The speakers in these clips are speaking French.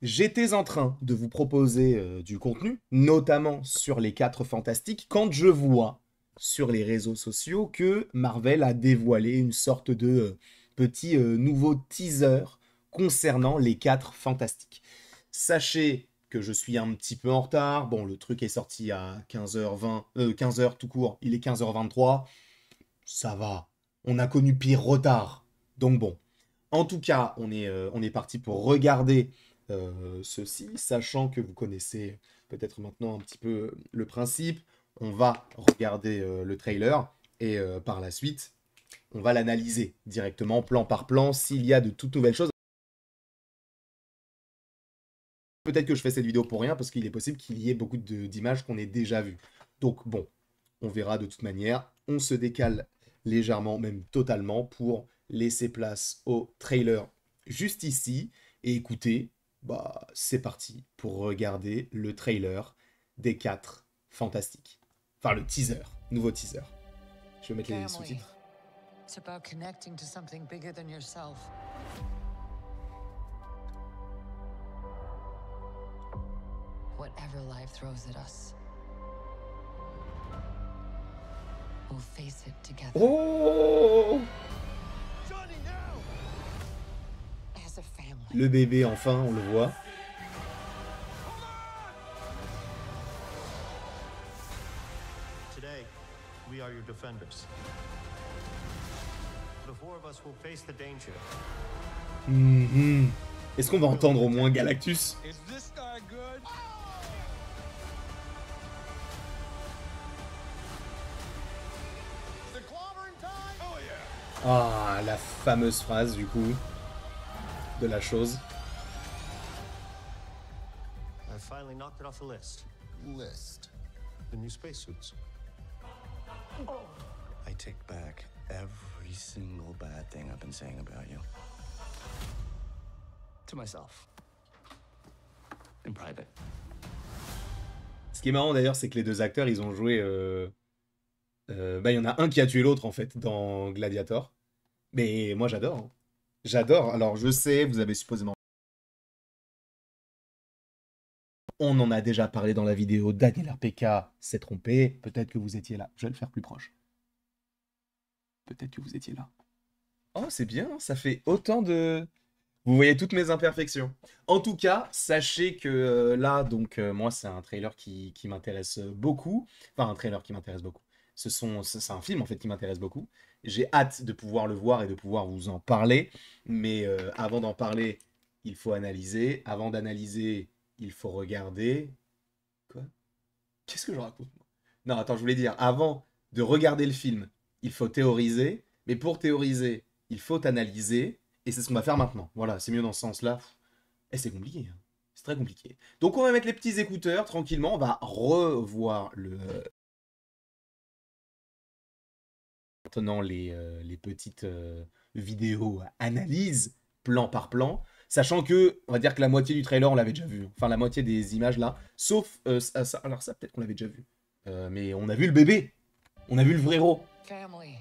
J'étais en train de vous proposer du contenu, notamment sur les 4 Fantastiques, quand je vois sur les réseaux sociaux que Marvel a dévoilé une sorte de petit nouveau teaser concernant les 4 Fantastiques. Sachez que je suis un petit peu en retard. Bon, le truc est sorti à 15h20, 15h tout court, il est 15h23. Ça va, on a connu pire retard. Donc bon, en tout cas, on est parti pour regarder ceci, sachant que vous connaissez peut-être maintenant un petit peu le principe. On va regarder le trailer et par la suite, on va l'analyser directement, plan par plan, s'il y a de toutes nouvelles choses. Peut-être que je fais cette vidéo pour rien, parce qu'il est possible qu'il y ait beaucoup d'images qu'on ait déjà vues. Donc bon, on verra de toute manière. On se décale légèrement, même totalement, pour laisser place au trailer juste ici. Et écoutez, bah c'est parti pour regarder le trailer des 4 Fantastiques. Enfin le teaser, nouveau teaser. Je vais mettre les sous-titres. It's about connecting to something bigger than yourself. Whatever life throws at us, we'll face it together. Oh, Johnny, now! As a family. le bébé, enfin, on le voit. Today, we are your defenders. The four of us will face the danger. Est-ce qu'on va entendre au moins Galactus? Is this guy good? The clobbering time? Oh yeah. Ah, la fameuse phrase, du coup, de la chose. I finally knocked it off the list. List. The new spacesuits. I take back every single bad thing I've been saying about you. To myself. In private. Ce qui est marrant d'ailleurs, c'est que les deux acteurs, ils ont joué. Bah, il y en a un qui a tué l'autre en fait dans Gladiator. Mais moi j'adore. Hein. J'adore. Alors je sais, vous avez supposément. On en a déjà parlé dans la vidéo. Daniel RPK s'est trompé. Peut-être que vous étiez là. Je vais le faire plus proche. Peut-être que vous étiez là. Oh, c'est bien. Ça fait autant de. Vous voyez toutes mes imperfections. En tout cas, sachez que là, donc, moi, c'est un trailer qui m'intéresse beaucoup. Enfin, un trailer qui m'intéresse beaucoup. C'est un film, en fait, qui m'intéresse beaucoup. J'ai hâte de pouvoir le voir et de pouvoir vous en parler. Mais avant d'en parler, il faut analyser. Avant d'analyser, il faut regarder. Quoi? Qu'est-ce que je raconte? Non, attends, je voulais dire, avant de regarder le film, il faut théoriser. Mais pour théoriser, il faut analyser. Et c'est ce qu'on va faire maintenant. Voilà, c'est mieux dans ce sens-là. Et c'est compliqué. Hein. C'est très compliqué. Donc on va mettre les petits écouteurs tranquillement. On va revoir le... Maintenant les petites vidéos analyses, plan par plan. Sachant que, on va dire que la moitié du trailer, on l'avait déjà vu. Enfin, la moitié des images là. Sauf... alors ça, peut-être qu'on l'avait déjà vu. Mais on a vu le bébé. On a vu le frérot. Family.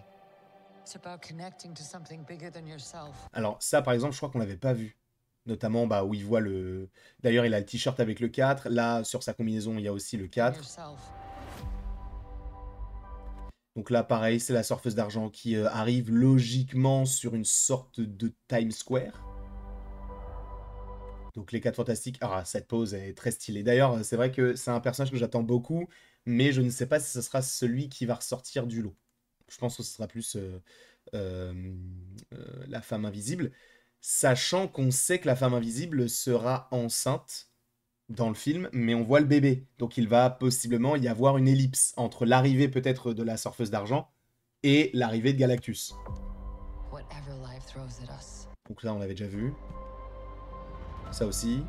It's about connecting to something bigger than yourself. Alors ça, par exemple, je crois qu'on l'avait pas vu. Notamment bah, où il voit le... D'ailleurs, il a le t-shirt avec le 4. Là, sur sa combinaison, il y a aussi le 4. Yourself. Donc là, pareil, c'est la surfeuse d'argent qui arrive logiquement sur une sorte de Times Square. Donc les 4 Fantastiques... Ah, cette pose est très stylée. D'ailleurs, c'est vrai que c'est un personnage que j'attends beaucoup, mais je ne sais pas si ce sera celui qui va ressortir du lot. Je pense que ce sera plus la femme invisible. Sachant qu'on sait que la femme invisible sera enceinte dans le film, mais on voit le bébé. Donc il va possiblement y avoir une ellipse entre l'arrivée peut-être de la surfeuse d'argent et l'arrivée de Galactus. Whatever life throws at us. Donc là, on l'avait déjà vu. Ça aussi.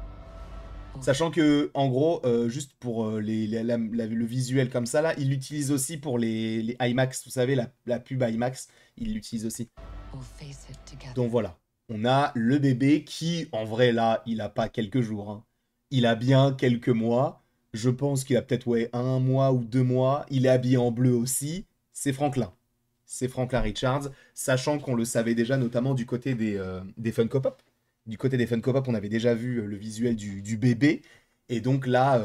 Sachant que, en gros, juste pour le visuel comme ça, là, il l'utilise aussi pour les IMAX. Vous savez, la pub IMAX, il l'utilise aussi. We'll face it together. Donc voilà. On a le bébé qui, en vrai, là, il a pas quelques jours. Hein. Il a bien quelques mois. Je pense qu'il a peut-être, ouais, 1 mois ou 2 mois. Il est habillé en bleu aussi. C'est Franklin. C'est Franklin Richards. Sachant qu'on le savait déjà, notamment du côté des Funko Pop. du côté des Funko Pop, on avait déjà vu le visuel du bébé. Et donc là,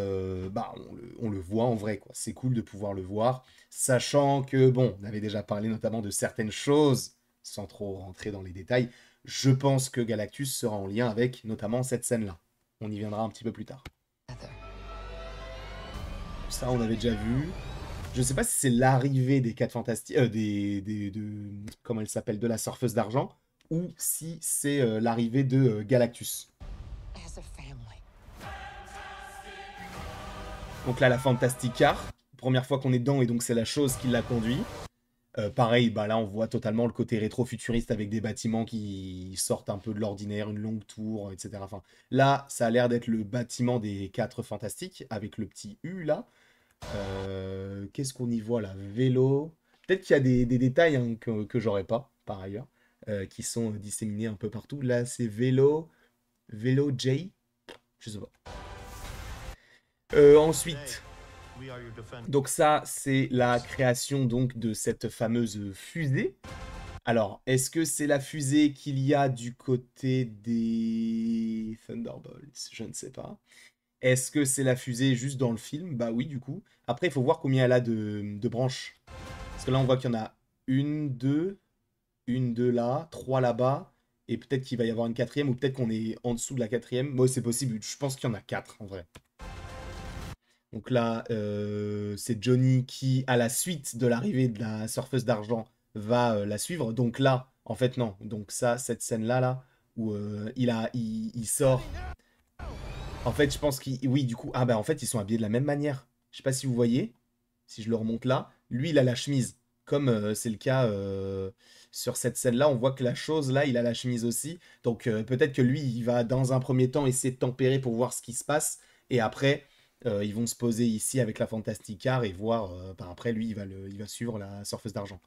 bah, on le voit en vrai, quoi. C'est cool de pouvoir le voir. Sachant que, bon, on avait déjà parlé notamment de certaines choses, sans trop rentrer dans les détails. Je pense que Galactus sera en lien avec notamment cette scène-là. On y viendra un petit peu plus tard. Ça, on avait déjà vu. Je sais pas si c'est l'arrivée des 4 Fantastiques, comment elle s'appelle, de la Surfeuse d'Argent, ou si c'est l'arrivée de Galactus. As a family. Donc là, la Fantastic Car, première fois qu'on est dedans, et donc c'est la chose qui l'a conduit. Pareil, bah là, on voit totalement le côté rétro-futuriste avec des bâtiments qui sortent un peu de l'ordinaire, une longue tour, etc. Enfin, là, ça a l'air d'être le bâtiment des 4 Fantastiques, avec le petit U, là. Qu'est-ce qu'on y voit, là? Vélo. Peut-être qu'il y a des détails hein, que j'aurais pas, par ailleurs, qui sont disséminés un peu partout. Là, c'est Vélo J. Je sais pas. Ensuite... We are your defenders. Donc ça, c'est la création donc de cette fameuse fusée. Alors, est-ce que c'est la fusée qu'il y a du côté des Thunderbolts? Je ne sais pas. Est-ce que c'est la fusée juste dans le film? Bah oui, du coup. Après, il faut voir combien elle a de branches. Parce que là, on voit qu'il y en a une, deux là, trois là-bas. Et peut-être qu'il va y avoir une quatrième, ou peut-être qu'on est en dessous de la quatrième. Moi, c'est possible. Je pense qu'il y en a 4 en vrai. Donc là, c'est Johnny qui, à la suite de l'arrivée de la Surfeuse d'Argent, va la suivre. Donc là, en fait, non. Donc ça, cette scène-là, là, où il sort. En fait, je pense qu'il... Oui, du coup... Ah bah en fait, ils sont habillés de la même manière. Je sais pas si vous voyez. Si je le remonte là. Lui, il a la chemise. Comme c'est le cas sur cette scène-là. On voit que la chose, là, il a la chemise aussi. Donc peut-être que lui, il va, dans un premier temps, essayer de tempérer pour voir ce qui se passe. Et après... ils vont se poser ici avec la Fantastic Car et voir. Après, lui, il va suivre la Surfeuse d'Argent.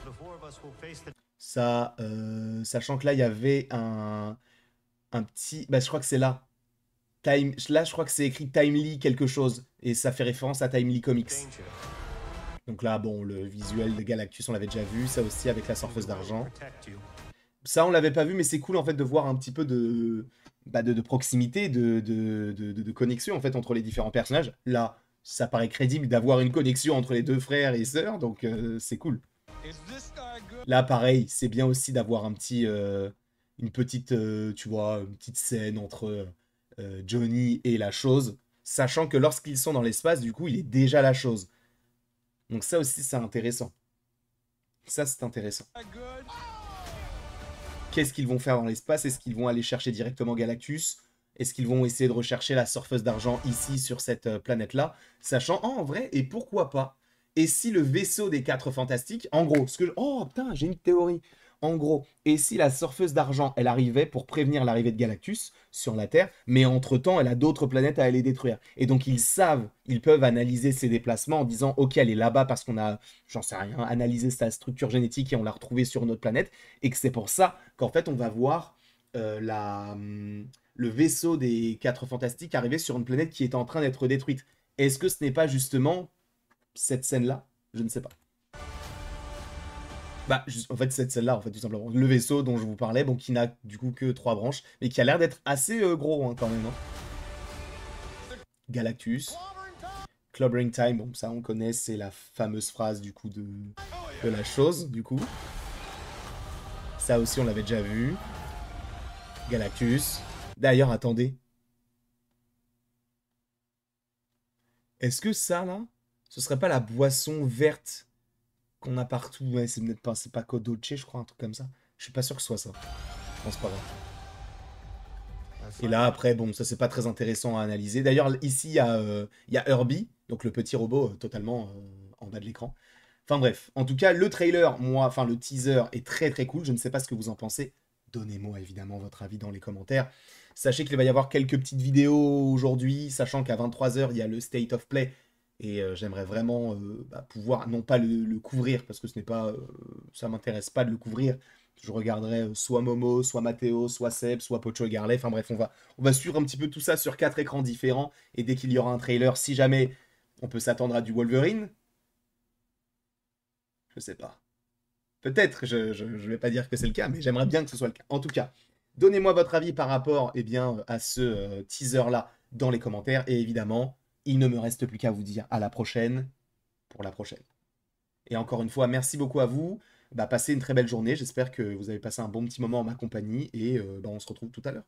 The four of us will face the Ça, sachant que là, il y avait un petit. Bah, je crois que c'est là. Là, je crois que c'est écrit Timely quelque chose. Et ça fait référence à Timely Comics. danger. Donc là, bon, le visuel de Galactus, on l'avait déjà vu. Ça aussi avec la Surfeuse d'Argent. Protect you. Ça, on l'avait pas vu, mais c'est cool en fait de voir un petit peu de proximité, de connexion en fait entre les différents personnages. Là, ça paraît crédible d'avoir une connexion entre les deux frères et sœurs, donc c'est cool. Is this guy good? Là, pareil, c'est bien aussi d'avoir une petite, tu vois, une petite scène entre Johnny et la chose, sachant que lorsqu'ils sont dans l'espace, du coup, il est déjà la chose. Donc ça aussi, c'est intéressant. Ça, c'est intéressant. Guy good? Qu'est-ce qu'ils vont faire dans l'espace? Est-ce qu'ils vont aller chercher directement Galactus? Est-ce qu'ils vont essayer de rechercher la Surfeuse d'Argent ici, sur cette planète-là? Sachant, en vrai, et pourquoi pas? Et si le vaisseau des 4 Fantastiques, en gros, oh putain, j'ai une théorie. En gros, et si la Surfeuse d'Argent, elle arrivait pour prévenir l'arrivée de Galactus sur la Terre, mais entre-temps, elle a d'autres planètes à aller détruire. Et donc, ils savent, ils peuvent analyser ses déplacements en disant, ok, elle est là-bas parce qu'on a, j'en sais rien, analysé sa structure génétique et on l'a retrouvée sur notre planète, et que c'est pour ça qu'en fait, on va voir le vaisseau des 4 Fantastiques arriver sur une planète qui est en train d'être détruite. Est-ce que ce n'est pas justement cette scène-là? Je ne sais pas. Bah, en fait, cette scène-là, en fait, tout simplement. Le vaisseau dont je vous parlais, bon, qui n'a du coup que 3 branches, mais qui a l'air d'être assez gros, hein, quand même. Hein. Galactus. Clobbering Time, bon, ça on connaît, c'est la fameuse phrase, du coup, de la chose, du coup. Ça aussi, on l'avait déjà vu. Galactus. D'ailleurs, attendez. Est-ce que ça, là, ce serait pas la boisson verte qu'on a partout? Ouais, c'est peut-être pas, c'est pas Kodoche, je crois, un truc comme ça. Je suis pas sûr que ce soit ça. Non, c'est pas vrai. Et là, après, bon, ça, c'est pas très intéressant à analyser. D'ailleurs, ici, il y a Herbie, donc le petit robot totalement en bas de l'écran. Enfin bref, en tout cas, le trailer, moi, enfin le teaser est très très cool. Je ne sais pas ce que vous en pensez. Donnez-moi évidemment votre avis dans les commentaires. Sachez qu'il va y avoir quelques petites vidéos aujourd'hui, sachant qu'à 23 h, il y a le State of Play. Et j'aimerais vraiment pouvoir, non pas le couvrir, parce que ce n'est pas, ça m'intéresse pas de le couvrir. Je regarderai soit Momo, soit Mathéo, soit Seb, soit Pocho et Garlet. Enfin bref, on va suivre un petit peu tout ça sur 4 écrans différents. Et dès qu'il y aura un trailer, si jamais on peut s'attendre à du Wolverine, je sais pas. Peut-être, je vais pas dire que c'est le cas, mais j'aimerais bien que ce soit le cas. En tout cas, Donnez-moi votre avis par rapport eh bien, à ce teaser-là dans les commentaires. Et évidemment, il ne me reste plus qu'à vous dire à la prochaine pour la prochaine. Et encore une fois, merci beaucoup à vous. Passez une très belle journée. J'espère que vous avez passé un bon petit moment en ma compagnie. Et on se retrouve tout à l'heure.